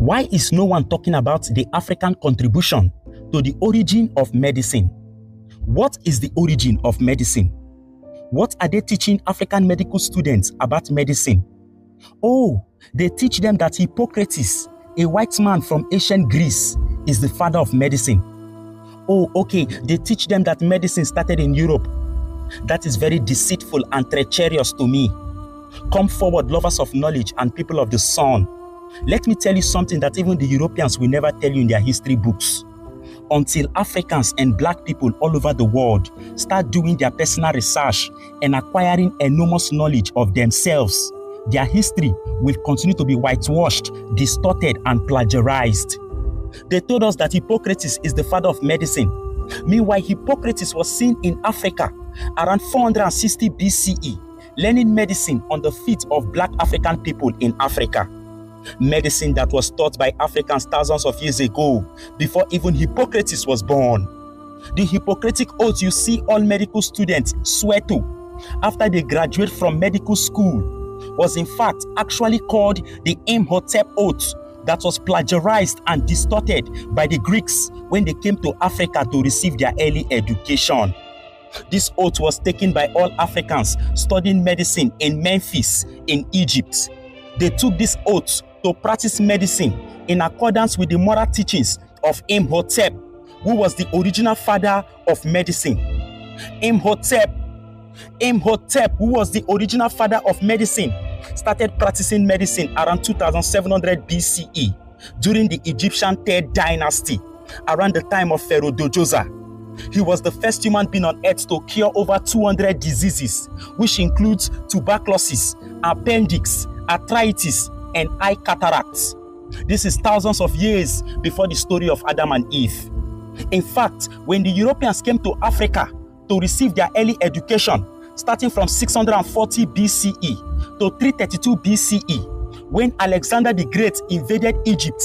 Why is no one talking about the African contribution to the origin of medicine? What is the origin of medicine? What are they teaching African medical students about medicine? Oh, they teach them that Hippocrates, a white man from ancient Greece, is the father of medicine. Oh, okay, they teach them that medicine started in Europe. That is very deceitful and treacherous to me. Come forward, lovers of knowledge and people of the sun. Let me tell you something that even the Europeans will never tell you in their history books. Until Africans and black people all over the world start doing their personal research and acquiring enormous knowledge of themselves, their history will continue to be whitewashed, distorted, and plagiarized. They told us that Hippocrates is the father of medicine. Meanwhile, Hippocrates was seen in Africa around 460 BCE, learning medicine on the feet of black African people in Africa. Medicine that was taught by Africans thousands of years ago, before even Hippocrates was born. The Hippocratic oath you see all medical students swear to after they graduate from medical school was in fact actually called the Imhotep oath, that was plagiarized and distorted by the Greeks when they came to Africa to receive their early education. This oath was taken by all Africans studying medicine in Memphis in Egypt. They took this oath to practice medicine in accordance with the moral teachings of Imhotep, who was the original father of medicine. Imhotep, who was the original father of medicine, started practicing medicine around 2700 BCE during the Egyptian Third Dynasty, around the time of Pharaoh Dojoza. He was the first human being on earth to cure over 200 diseases, which includes tuberculosis, appendix, arthritis, and eye cataracts. This is thousands of years before the story of Adam and Eve. In fact, when the Europeans came to Africa to receive their early education, starting from 640 BCE to 332 BCE, when Alexander the Great invaded Egypt,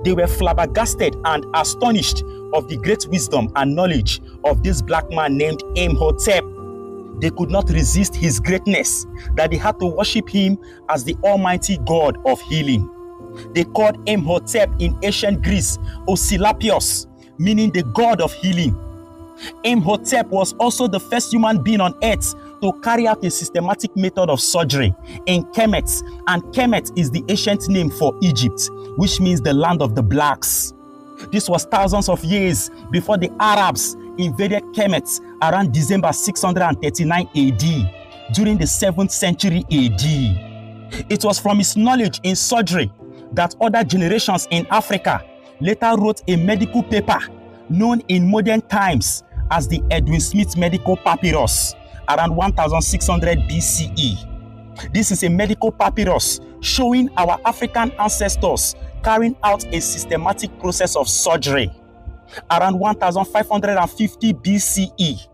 they were flabbergasted and astonished of the great wisdom and knowledge of this black man named Imhotep. They could not resist his greatness, that they had to worship him as the almighty God of healing. They called Imhotep in ancient Greece Osclepius, meaning the God of healing. Imhotep was also the first human being on earth to carry out a systematic method of surgery in Kemet, and Kemet is the ancient name for Egypt, which means the land of the blacks. This was thousands of years before the Arabs invaded Kemet around December 639 AD, during the 7th century AD. It was from his knowledge in surgery that other generations in Africa later wrote a medical paper known in modern times as the Edwin Smith Medical Papyrus, around 1600 BCE. This is a medical papyrus showing our African ancestors carrying out a systematic process of surgery. Around 1550 BCE,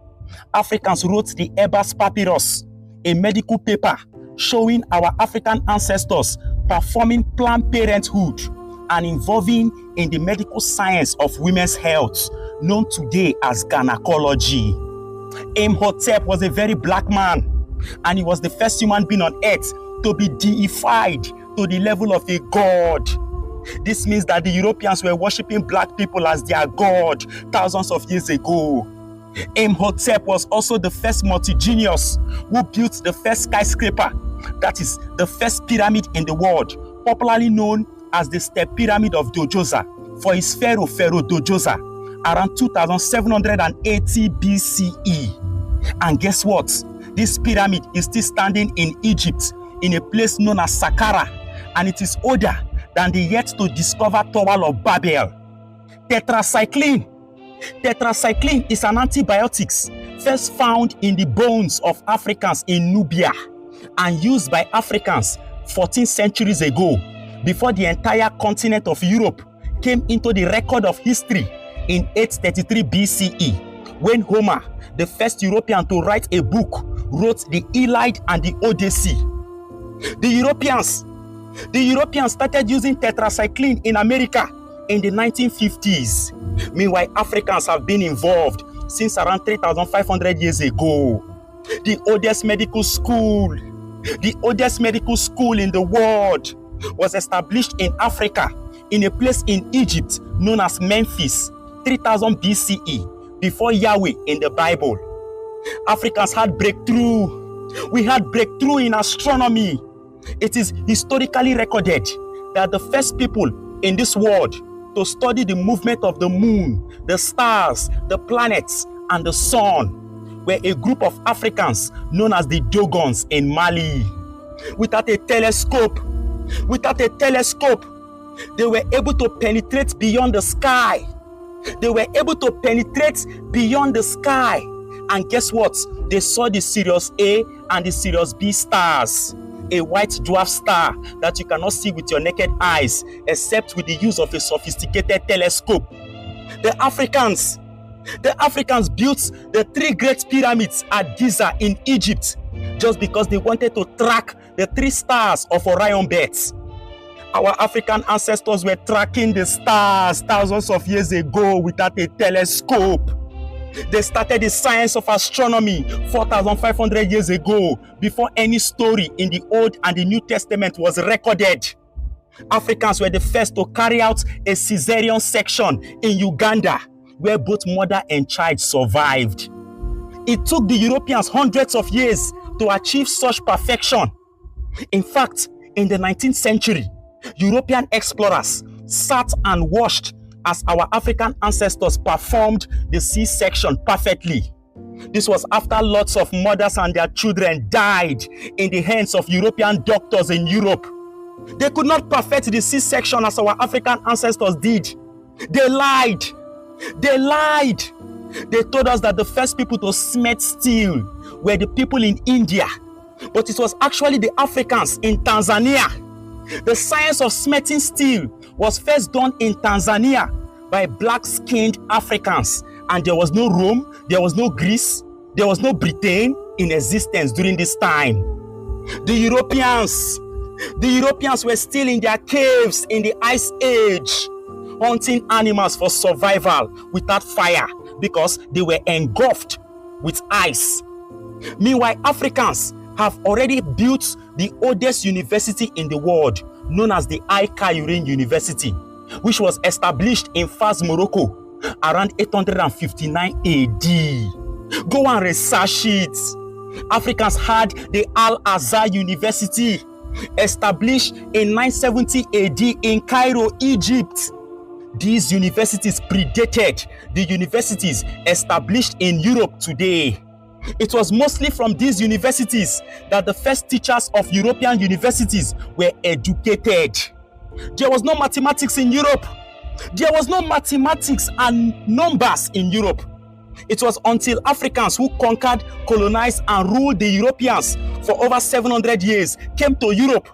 Africans wrote the Ebers Papyrus, a medical paper showing our African ancestors performing Planned Parenthood and involving in the medical science of women's health, known today as gynecology. Imhotep was a very black man, and he was the first human being on earth to be deified to the level of a god. This means that the Europeans were worshipping black people as their god thousands of years ago. Imhotep was also the first multi-genius who built the first skyscraper, that is, the first pyramid in the world, popularly known as the Step Pyramid of Dojoza, for his pharaoh Dojoza, around 2780 BCE. And guess what? This pyramid is still standing in Egypt, in a place known as Saqqara, and it is older than the yet to discover Tower of Babel. Tetracycline. Tetracycline is an antibiotic first found in the bones of Africans in Nubia and used by Africans 14 centuries ago, before the entire continent of Europe came into the record of history in 833 BCE, when Homer, the first European to write a book, wrote the Iliad and the Odyssey. The Europeans started using tetracycline in America in the 1950s. Meanwhile, Africans have been involved since around 3,500 years ago. The oldest medical school in the world was established in Africa in a place in Egypt known as Memphis, 3000 BCE, before Yahweh in the Bible. Africans had breakthrough. We had breakthrough in astronomy. It is historically recorded that the first people in this world to study the movement of the moon, the stars, the planets, and the sun were a group of Africans known as the Dogons in Mali. Without a telescope, they were able to penetrate beyond the sky. They were able to penetrate beyond the sky. And guess what? They saw the Sirius A and the Sirius B stars, a white dwarf star that you cannot see with your naked eyes except with the use of a sophisticated telescope. The Africans built the 3 great pyramids at Giza in Egypt just because they wanted to track the 3 stars of Orion belts. Our African ancestors were tracking the stars thousands of years ago without a telescope. They started the science of astronomy 4,500 years ago, before any story in the Old and the New Testament was recorded. Africans were the first to carry out a cesarean section in Uganda, where both mother and child survived. It took the Europeans hundreds of years to achieve such perfection. In fact, in the 19th century, European explorers sat and watched as our African ancestors performed the C-section perfectly. This was after lots of mothers and their children died in the hands of European doctors in Europe. They could not perfect the C-section as our African ancestors did. They lied. They told us that the first people to smelt steel were the people in India, but it was actually the Africans in Tanzania. The science of smelting steel was first done in Tanzania by black-skinned Africans, and there was no Rome, there was no Greece, there was no Britain in existence during this time. The Europeans were still in their caves in the Ice Age, hunting animals for survival without fire because they were engulfed with ice. Meanwhile, Africans have already built the oldest university in the world, known as the Al-Kairouan University, which was established in Fars, Morocco, around 859 AD. Go and research it. Africans had the Al-Azhar University, established in 970 AD in Cairo, Egypt. These universities predated the universities established in Europe today. It was mostly from these universities that the first teachers of European universities were educated. There was no mathematics in Europe. There was no mathematics and numbers in Europe. It was until Africans who conquered, colonized, and ruled the Europeans for over 700 years came to Europe.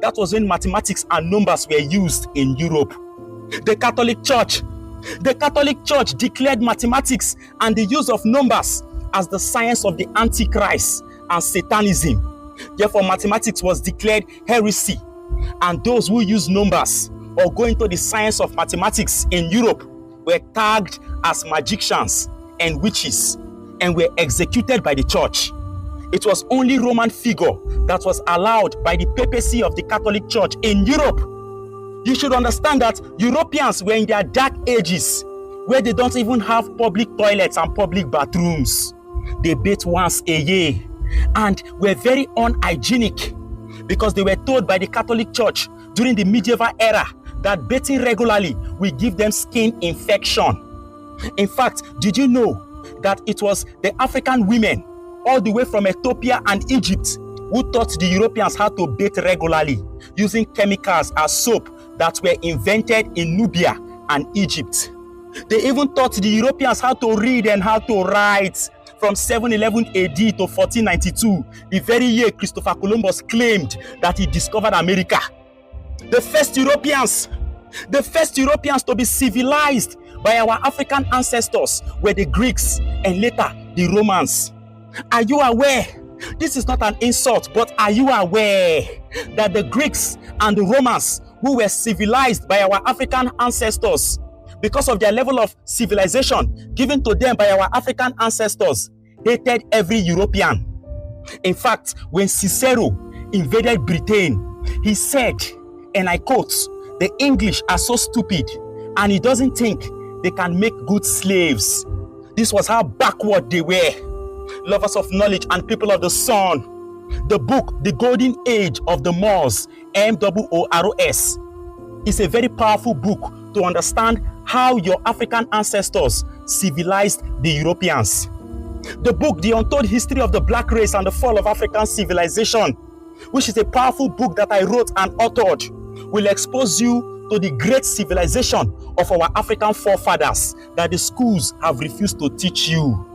That was when mathematics and numbers were used in Europe. The Catholic Church declared mathematics and the use of numbers as the science of the Antichrist and Satanism. Therefore, mathematics was declared heresy, and those who use numbers or go into the science of mathematics in Europe were tagged as magicians and witches and were executed by the church. It was only Roman figure that was allowed by the papacy of the Catholic Church in Europe. You should understand that Europeans were in their dark ages, where they don't even have public toilets and public bathrooms. They bathe once a year and were very unhygienic because they were told by the Catholic Church during the medieval era that bathing regularly will give them skin infection. In fact, did you know that it was the African women all the way from Ethiopia and Egypt who taught the Europeans how to bathe regularly using chemicals as soap that were invented in Nubia and Egypt? They even taught the Europeans how to read and how to write from 711 AD to 1492, the very year Christopher Columbus claimed that he discovered America. The first Europeans to be civilized by our African ancestors were the Greeks and later the Romans. Are you aware? This is not an insult, but are you aware that the Greeks and the Romans, who were civilized by our African ancestors, because of their level of civilization given to them by our African ancestors, hated every European? In fact, when Cicero invaded Britain, he said, and I quote, The English are so stupid, and he doesn't think they can make good slaves. This was how backward they were. Lovers of knowledge and people of the sun. The book, The Golden Age of the Moors, Moors, is a very powerful book to understand how your African ancestors civilized the Europeans. The book, The Untold History of the Black Race and the Fall of African Civilization, which is a powerful book that I wrote and authored, will expose you to the great civilization of our African forefathers that the schools have refused to teach you.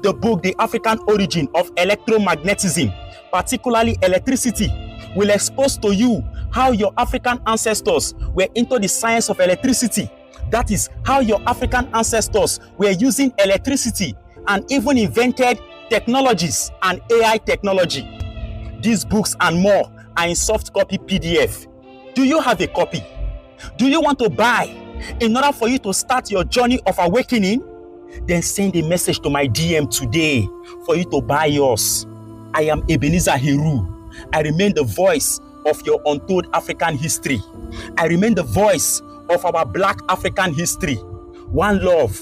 The book, The African Origin of Electromagnetism, particularly electricity, will expose to you how your African ancestors were into the science of electricity. That is how your African ancestors were using electricity and even invented technologies and AI technology. These books and more are in soft copy PDF. Do you have a copy? Do you want to buy in order for you to start your journey of awakening? Then send a message to my DM today for you to buy yours. I am Ebenezer Heru. I remain the voice of your untold African history. I remain the voice of our Black African history. One love.